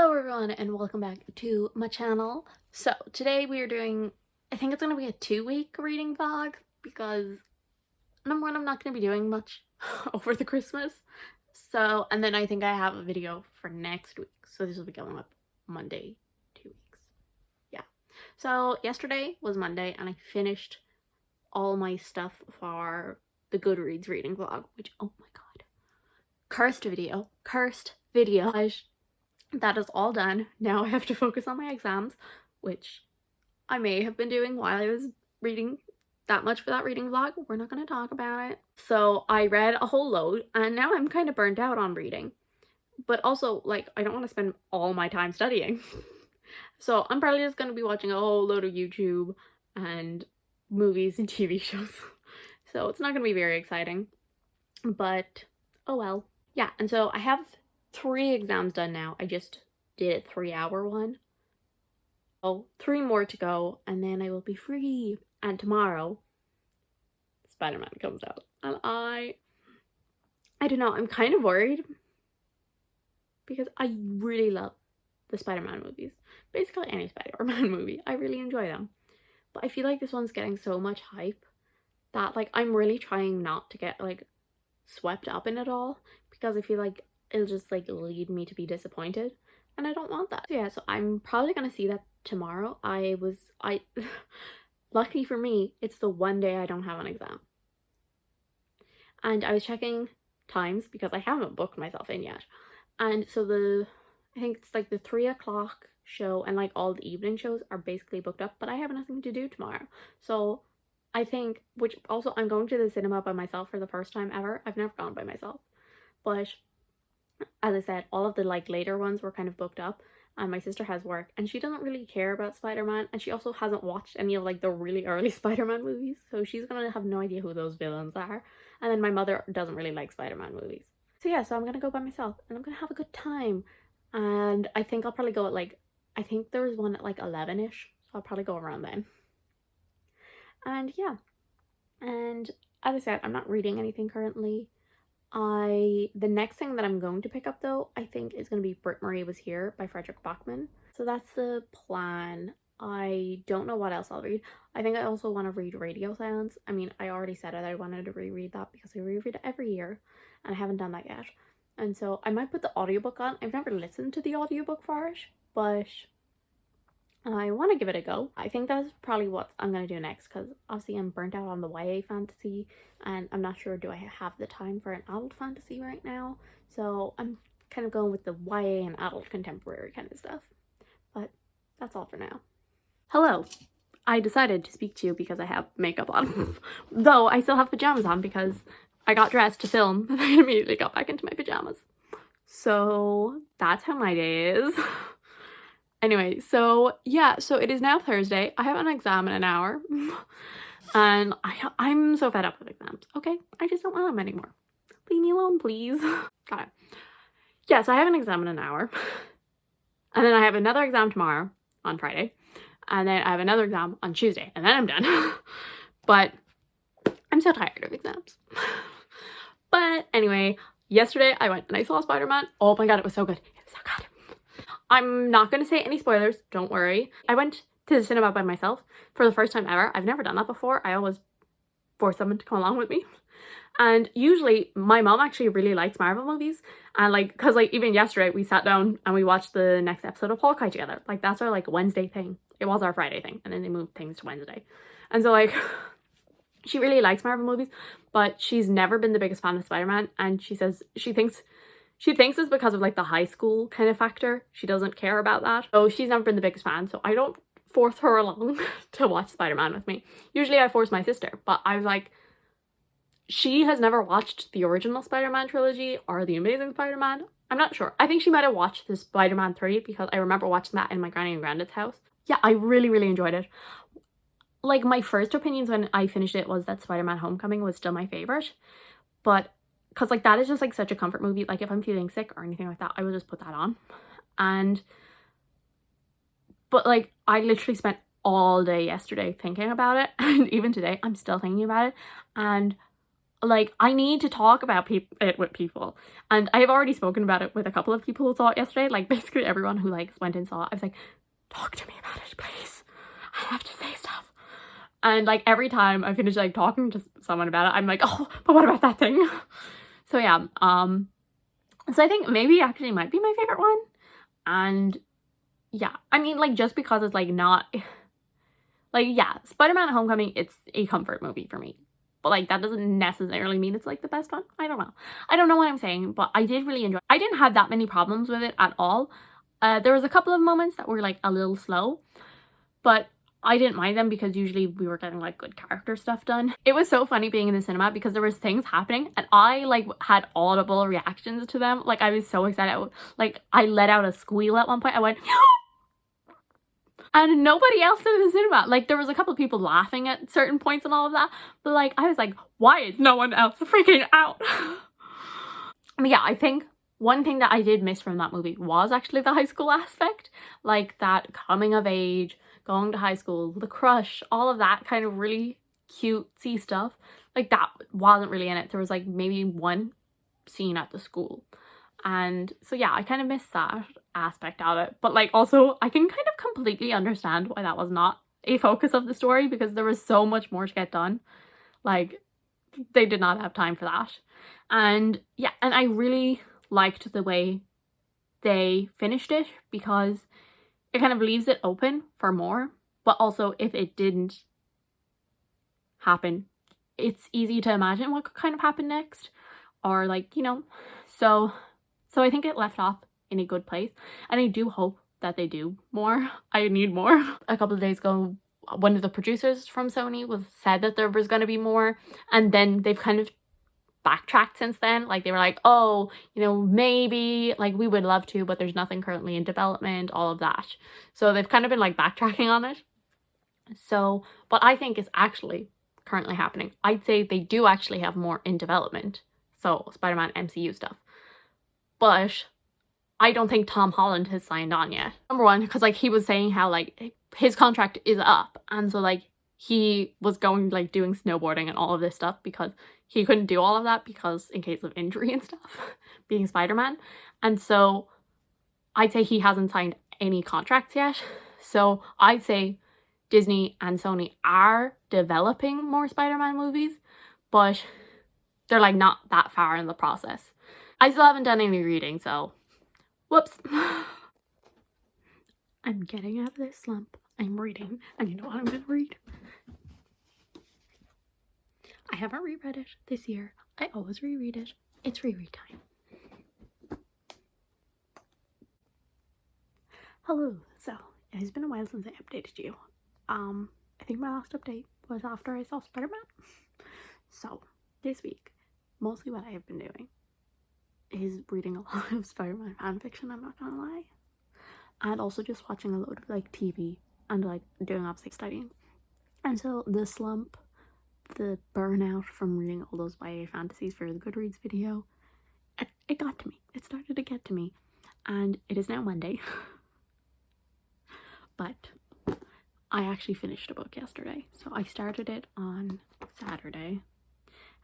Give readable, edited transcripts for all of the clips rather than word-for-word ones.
Hello everyone and welcome back to my channel. So today we are doing, I think it's going to be a 2-week reading vlog because number one, I'm not going to be doing much over the Christmas. So, and then I think I have a video for next week. So this will be going up Monday, 2 weeks. Yeah. So yesterday was Monday and I finished all my stuff for the Goodreads reading vlog, which, oh my god. Cursed video. That is all done. Now I have to focus on my exams, which I may have been doing while I was reading that much for that reading vlog. We're not going to talk about it. So I read a whole load and now I'm kind of burnt out on reading. But also, like, I don't want to spend all my time studying. So I'm probably just going to be watching a whole load of YouTube and movies and TV shows. So it's not going to be very exciting. But, oh well. Yeah, and so I have 3 exams done now. I just did a 3-hour one. Oh, 3 more to go, and then I will be free. And tomorrow, Spider-Man comes out. And I don't know, I'm kind of worried. Because I really love the Spider-Man movies. Basically any Spider-Man movie. I really enjoy them. But I feel like this one's getting so much hype that, like, I'm really trying not to get, like, swept up in it all. Because I feel like it'll just, like, lead me to be disappointed, and I don't want that. So yeah, so I'm probably gonna see that tomorrow. Lucky for me, it's the one day I don't have an exam. And I was checking times because I haven't booked myself in yet. And so I think it's like the 3 o'clock show and like all the evening shows are basically booked up, but I have nothing to do tomorrow. So I think, which also I'm going to the cinema by myself for the first time ever. I've never gone by myself. But as I said, all of the like later ones were kind of booked up, and my sister has work and she doesn't really care about Spider-Man, and she also hasn't watched any of like the really early Spider-Man movies, so she's gonna have no idea who those villains are. And then my mother doesn't really like Spider-Man movies. So yeah, so I'm gonna go by myself and I'm gonna have a good time. And I think I'll probably go at like, I think there was one at like 11ish, so I'll probably go around then. And yeah, and as I said, I'm not reading anything currently. The next thing that I'm going to pick up though, I think is going to be Britt Marie Was Here by Frederick Bachman. So that's the plan. I don't know what else I'll read. I think I also want to read Radio Silence. I mean, I already said it, I wanted to reread that because I reread it every year and I haven't done that yet. And so I might put the audiobook on. I've never listened to the audiobook for it, but I want to give it a go. I think that's probably what I'm going to do next, because obviously I'm burnt out on the YA fantasy and I'm not sure do I have the time for an adult fantasy right now. So I'm kind of going with the YA and adult contemporary kind of stuff. But that's all for now. Hello. I decided to speak to you because I have makeup on. Though I still have pajamas on because I got dressed to film and I immediately got back into my pajamas. So that's how my day is. Anyway, so yeah, so it is now Thursday. I have an exam in an hour. And I'm so fed up with exams. Okay, I just don't want them anymore. Leave me alone, please. Got it. Yeah, so I have an exam in an hour. And then I have another exam tomorrow on Friday. And then I have another exam on Tuesday. And then I'm done. But I'm so tired of exams. But anyway, yesterday I went and I saw Spider-Man. Oh my god, it was so good. It was so good. I'm not going to say any spoilers, don't worry. I went to the cinema by myself for the first time ever. I've never done that before. I always force someone to come along with me. And usually my mom actually really likes Marvel movies. And like, because like even yesterday we sat down and we watched the next episode of Hawkeye together. Like that's our like Wednesday thing. It was our Friday thing. And then they moved things to Wednesday. And so like, she really likes Marvel movies, but she's never been the biggest fan of Spider-Man. And she says she thinks it's because of like the high school kind of factor. She doesn't care about that. So she's never been the biggest fan. So I don't force her along to watch Spider-Man with me. Usually I force my sister, but I was like, she has never watched the original Spider-Man trilogy or the Amazing Spider-Man. I'm not sure. I think she might have watched the Spider-Man 3 because I remember watching that in my granny and granddad's house. Yeah, I really, really enjoyed it. Like my first opinions when I finished it was that Spider-Man Homecoming was still my favorite. But because like that is just like such a comfort movie. Like if I'm feeling sick or anything like that, I will just put that on. But like I literally spent all day yesterday thinking about it, and even today I'm still thinking about it. And like, I need to talk about it with people. And I have already spoken about it with a couple of people who saw it yesterday. Like, basically everyone who, like, went and saw it, I was like, talk to me about it, please. I have to say stuff. And, like, every time I finish, like, talking to someone about it, I'm like, oh, but what about that thing? So, yeah, so I think maybe actually might be my favorite one. And, yeah, I mean, like, just because it's, like, not... Like, yeah, Spider-Man Homecoming, it's a comfort movie for me. But, like, that doesn't necessarily mean it's, like, the best one. I don't know. I don't know what I'm saying, but I did really enjoy it. I didn't have that many problems with it at all. There was a couple of moments that were, like, a little slow, but I didn't mind them because usually we were getting, like, good character stuff done. It was so funny being in the cinema because there was things happening and I, like, had audible reactions to them. Like, I was so excited. Like, I let out a squeal at one point. I went, and nobody else in the cinema. Like, there was a couple of people laughing at certain points and all of that, but, like, I was like, why is no one else freaking out? But yeah, I think one thing that I did miss from that movie was actually the high school aspect. Like, that coming of age, going to high school, the crush, all of that kind of really cutesy stuff. Like, that wasn't really in it. There was, like, maybe one scene at the school. And so, yeah, I kind of missed that aspect of it. But, like, also, I can kind of completely understand why that was not a focus of the story because there was so much more to get done. Like, they did not have time for that. And, yeah, and I really liked the way they finished it because it kind of leaves it open for more. But also, if it didn't happen, it's easy to imagine what could kind of happen next. Or, like, you know, so I think it left off in a good place. And I do hope that they do more. I need more. A couple of days ago, one of the producers from Sony said that there was going to be more. And then they've kind of backtracked since then. Like, they were like, oh, you know, maybe, like, we would love to, but there's nothing currently in development, all of that. So they've kind of been, like, backtracking on it. So what I think is actually currently happening, I'd say they do actually have more in development. So Spider-Man MCU stuff. But I don't think Tom Holland has signed on yet. Number one, because, like, he was saying how, like, his contract is up. And so, like, he was going, like, doing snowboarding and all of this stuff because he couldn't do all of that because in case of injury and stuff, being Spider-Man. And so I'd say he hasn't signed any contracts yet. So I'd say Disney and Sony are developing more Spider-Man movies, but they're, like, not that far in the process. I still haven't done any reading, so whoops. I'm getting out of this slump. I'm reading, and you know what I'm gonna read? I haven't reread it this year. I always reread it. It's reread time. Hello. So, it has been a while since I updated you. I think my last update was after I saw Spider-Man. So, this week, mostly what I have been doing is reading a lot of Spider-Man fanfiction, I'm not gonna lie. And also just watching a load of, like, TV and, like, doing obviously studying. And so the slump, the burnout from reading all those YA fantasies for the Goodreads video, it got to me. It started to get to me. And it is now Monday. But I actually finished a book yesterday. So I started it on Saturday.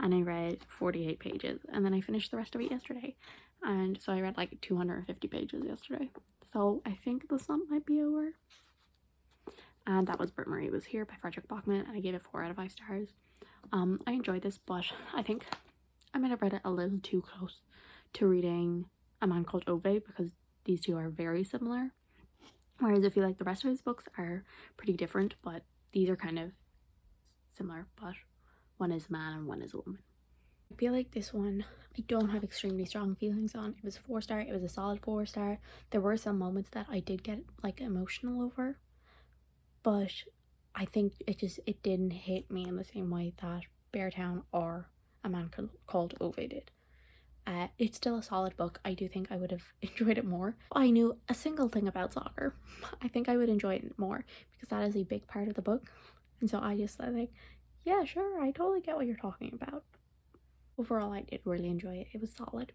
And I read 48 pages. And then I finished the rest of it yesterday. And so I read, like, 250 pages yesterday. So I think the slump might be over. And that was Britt Marie Was Here by Frederick Bachman. And I gave it 4 out of 5 stars. I enjoyed this, but I think I might have read it a little too close to reading A Man Called Ove because these two are very similar. Whereas I feel like the rest of his books are pretty different, but these are kind of similar, but one is a man and one is a woman. I feel like this one I don't have extremely strong feelings on. It was a 4-star. It was a solid 4-star. There were some moments that I did get, like, emotional over, but I think it didn't hit me in the same way that Beartown or A Man Called Ove did. It's still a solid book. I do think I would have enjoyed it more. I knew a single thing about soccer. I think I would enjoy it more because that is a big part of the book. And so I just like, yeah, sure, I totally get what you're talking about. Overall, I did really enjoy it. It was solid.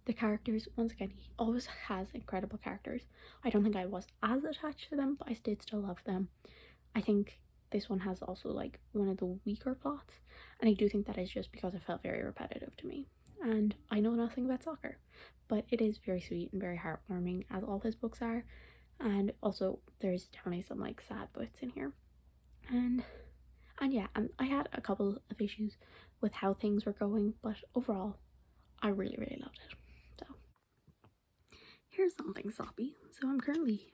The characters, once again, he always has incredible characters. I don't think I was as attached to them, but I did still love them. I think this one has also like one of the weaker plots, and I do think that is just because it felt very repetitive to me. And I know nothing about soccer, but it is very sweet and very heartwarming, as all his books are. And also there's definitely some like sad bits in here. And yeah, I had a couple of issues with how things were going, but overall I really loved it. So here's something soppy. So I'm currently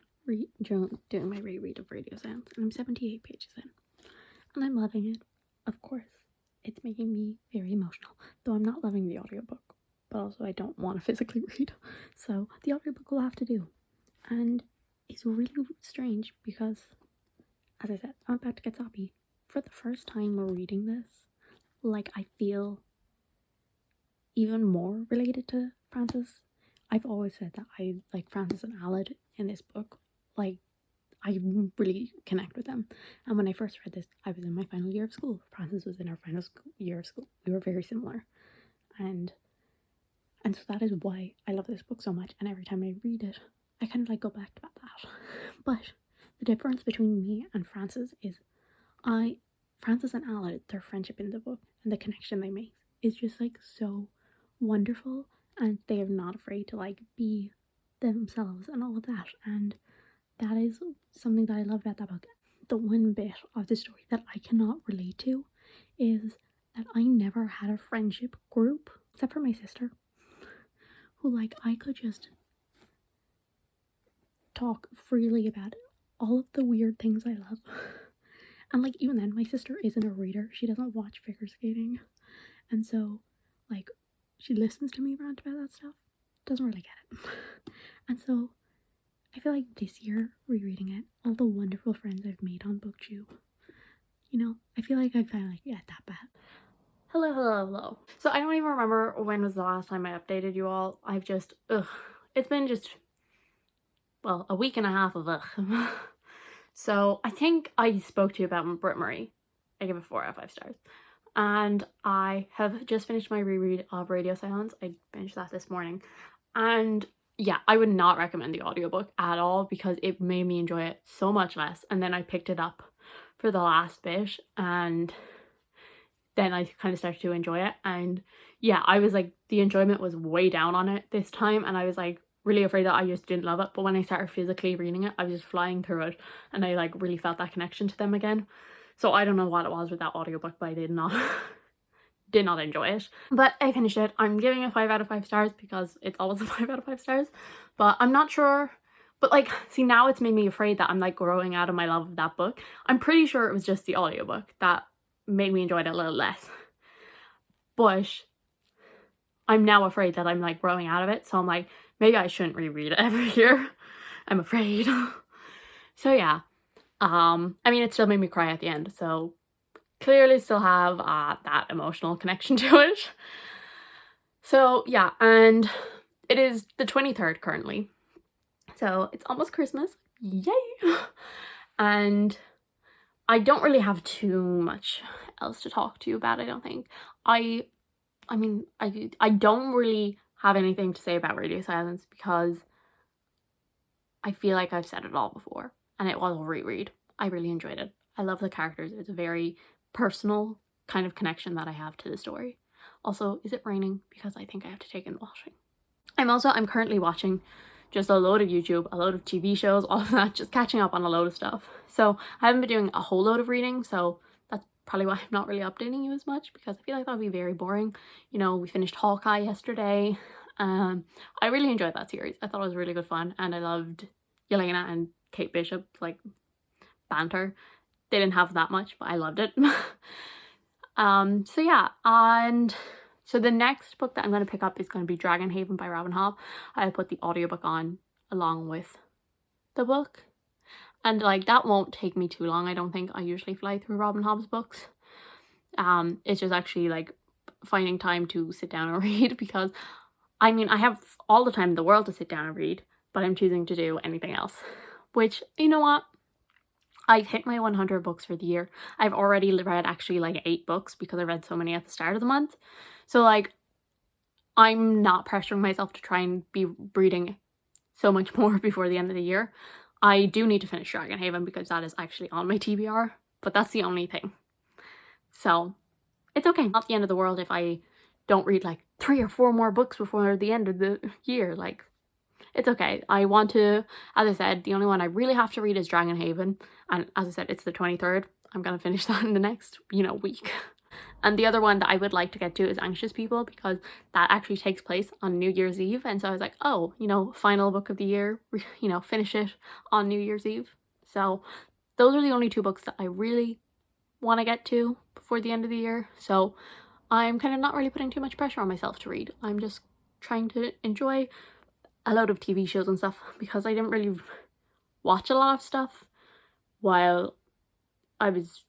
doing my reread of Radio Silence, and I'm 78 pages in, and I'm loving it. Of course, it's making me very emotional, though I'm not loving the audiobook, but also I don't want to physically read, so the audiobook will have to do. And it's really strange because, as I said, I'm about to get soppy. For the first time reading this, like, I feel even more related to Francis. I've always said that I like Francis and Aled in this book. Like, I really connect with them. And when I first read this, I was in my final year of school. Francis was in her final year of school. We were very similar. And so that is why I love this book so much. And every time I read it, I kind of like go back to that. But the difference between me and Francis is Francis and Aled, their friendship in the book and the connection they make is just like so wonderful. And they are not afraid to like be themselves and all of that. And that is something that I love about that book. The one bit of the story that I cannot relate to is that I never had a friendship group, except for my sister, who like I could just talk freely about all of the weird things I love. And like, even then, my sister isn't a reader. She doesn't watch figure skating. And so like, she listens to me rant about that stuff, doesn't really get it. And so I feel like this year, rereading it, all the wonderful friends I've made on BookTube, you know, I feel like I finally get that bad. Hello. So I don't even remember when was the last time I updated you all. I've just, it's been just, well, a week and a half of So I think I spoke to you about Britt Marie. I give it 4 out of 5 stars. And I have just finished my reread of Radio Silence. I finished that this morning. And yeah, I would not recommend the audiobook at all because it made me enjoy it so much less. And then I picked it up for the last bit and then I kind of started to enjoy it. And yeah, I was like, the enjoyment was way down on it this time. And I was like really afraid that I just didn't love it. But when I started physically reading it, I was just flying through it. And I like really felt that connection to them again. So I don't know what it was with that audiobook, but I did not enjoy it. But I finished it. I'm giving it 5 out of 5 stars because it's always a 5 out of 5 stars. But I'm not sure. But like, see, now it's made me afraid that I'm like growing out of my love of that book. I'm pretty sure it was just the audiobook that made me enjoy it a little less. But I'm now afraid that I'm like growing out of it. So I'm like, maybe I shouldn't reread it every year. I'm afraid. So yeah. I mean, it still made me cry at the end, so clearly still have that emotional connection to it. So yeah, and it is the 23rd currently, so it's almost Christmas, yay! And I don't really have too much else to talk to you about, I don't think. I mean, I don't really have anything to say about Radio Silence because I feel like I've said it all before. And it was a reread. I really enjoyed it. I love the characters. It's a very personal kind of connection that I have to the story. Also, is it raining? Because I think I have to take in washing. I'm currently watching just a load of YouTube, a load of TV shows, all of that, just catching up on a load of stuff. So I haven't been doing a whole load of reading, so that's probably why I'm not really updating you as much, because I feel like that would be very boring. You know, we finished Hawkeye yesterday. I really enjoyed that series. I thought it was really good fun, and I loved Yelena and Kate Bishop's like banter. They didn't have that much, but I loved it. So yeah, and so the next book that I'm going to pick up is going to be Dragon Haven by Robin Hobb. I put the audiobook on along with the book, and like that won't take me too long. I don't think. I usually fly through Robin Hobb's books. It's just actually like finding time to sit down and read, because I mean, I have all the time in the world to sit down and read, but I'm choosing to do anything else, which, you know what? I've hit my 100 books for the year. I've already read actually like 8 books because I read so many at the start of the month. So like, I'm not pressuring myself to try and be reading so much more before the end of the year. I do need to finish Dragon Haven because that is actually on my TBR. but that's the only thing. So it's okay. Not the end of the world if I don't read like 3 or 4 more books before the end of the year. Like, it's okay. I want to, as I said, the only one I really have to read is Dragonhaven. And as I said, it's the 23rd. I'm going to finish that in the next, week. And the other one that I would like to get to is Anxious People, because that actually takes place on New Year's Eve. And so I was like, oh, final book of the year, finish it on New Year's Eve. So those are the only 2 books that I really want to get to before the end of the year. So I'm kind of not really putting too much pressure on myself to read. I'm just trying to enjoy a load of TV shows and stuff, because I didn't really watch a lot of stuff while I was,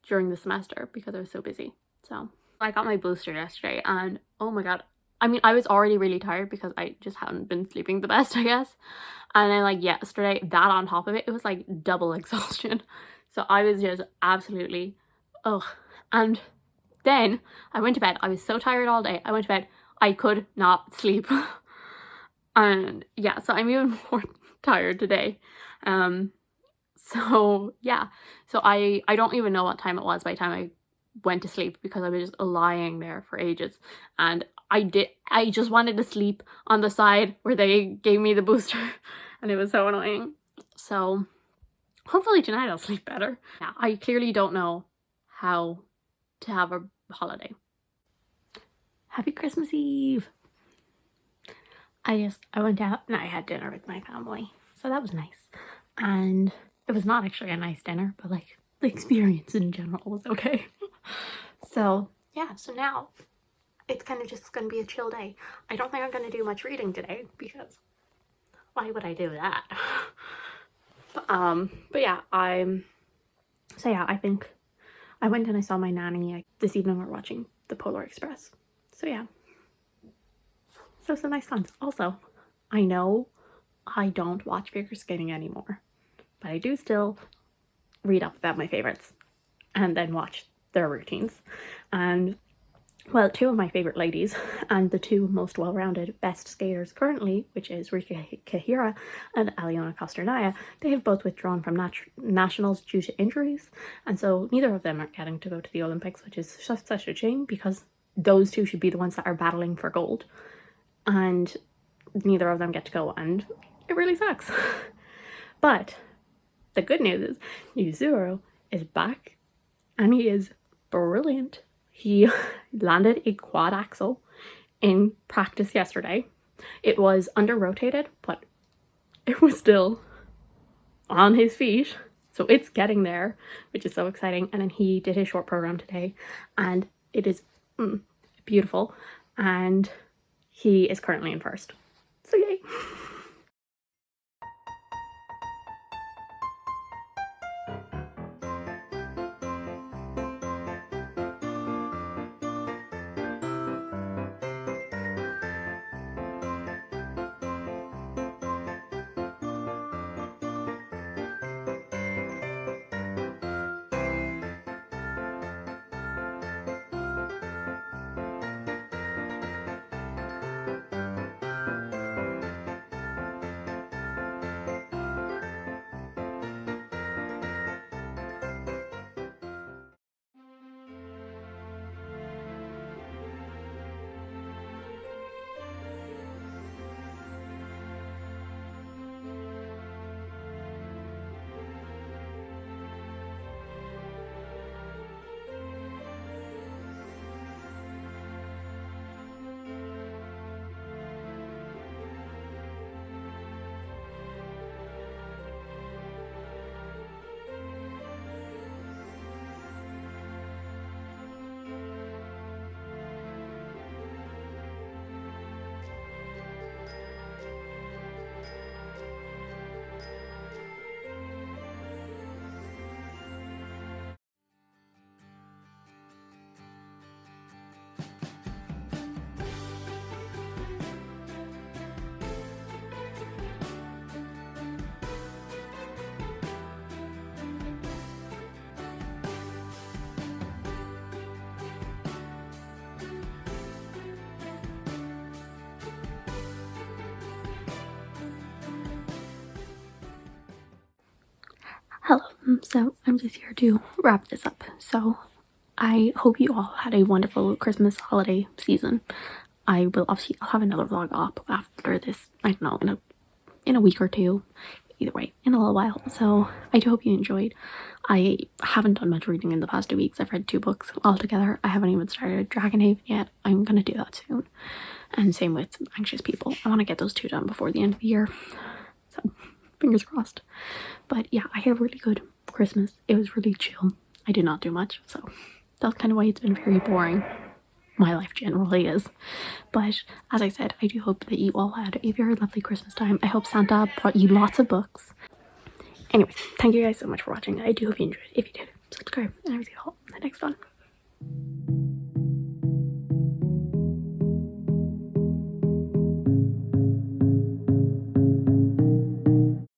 during the semester, because I was so busy. So I got my booster yesterday, and oh my god, I mean, I was already really tired because I just hadn't been sleeping the best, I guess. And then like yesterday, that on top of it, it was like double exhaustion. So I was just absolutely, ugh. And then I went to bed. I was so tired all day. I went to bed. I could not sleep. And yeah, so I'm even more tired today. So yeah, so I don't even know what time it was by the time I went to sleep, because I was just lying there for ages. And I just wanted to sleep on the side where they gave me the booster, and it was so annoying. So hopefully tonight I'll sleep better. Yeah, I clearly don't know how to have a holiday. Happy Christmas Eve! I went out and I had dinner with my family, so that was nice. And it was not actually a nice dinner, but like the experience in general was okay. So yeah, so now it's kind of just gonna be a chill day. I don't think I'm gonna do much reading today, because why would I do that? But yeah, I think I went and I saw my nanny this evening. We're watching the Polar Express. So yeah. So some nice times. Also, I know I don't watch figure skating anymore, but I do still read up about my favorites and then watch their routines. And well, 2 of my favorite ladies and the 2 most well-rounded best skaters currently, which is Rika Kahira and Aliona Kosternaya, they have both withdrawn from nationals due to injuries, and so neither of them are getting to go to the Olympics, which is such a shame, because those 2 should be the ones that are battling for gold, and neither of them get to go, and it really sucks. But the good news is Yuzuru is back, and he is brilliant. He landed a quad axel in practice yesterday. It was under rotated, but it was still on his feet, so it's getting there, which is so exciting. And then he did his short program today, and it is beautiful, and he is currently in first. So yay! Hello, so I'm just here to wrap this up. So I hope you all had a wonderful Christmas holiday season. I'll have another vlog up after this, I don't know, in a week or two, either way, in a little while. So I do hope you enjoyed. I haven't done much reading in the past 2 weeks. I've read 2 books altogether. I haven't even started Dragonhaven yet. I'm gonna do that soon. And same with Anxious People. I want to get those 2 done before the end of the year. So fingers crossed. But yeah, I had a really good Christmas. It was really chill. I did not do much, so that's kind of why it's been very boring. My life generally is. But as I said, I do hope that you all had a very lovely Christmas time. I hope Santa brought you lots of books. Anyways, thank you guys so much for watching. I do hope you enjoyed. If you did, subscribe, and I will see you all in the next one.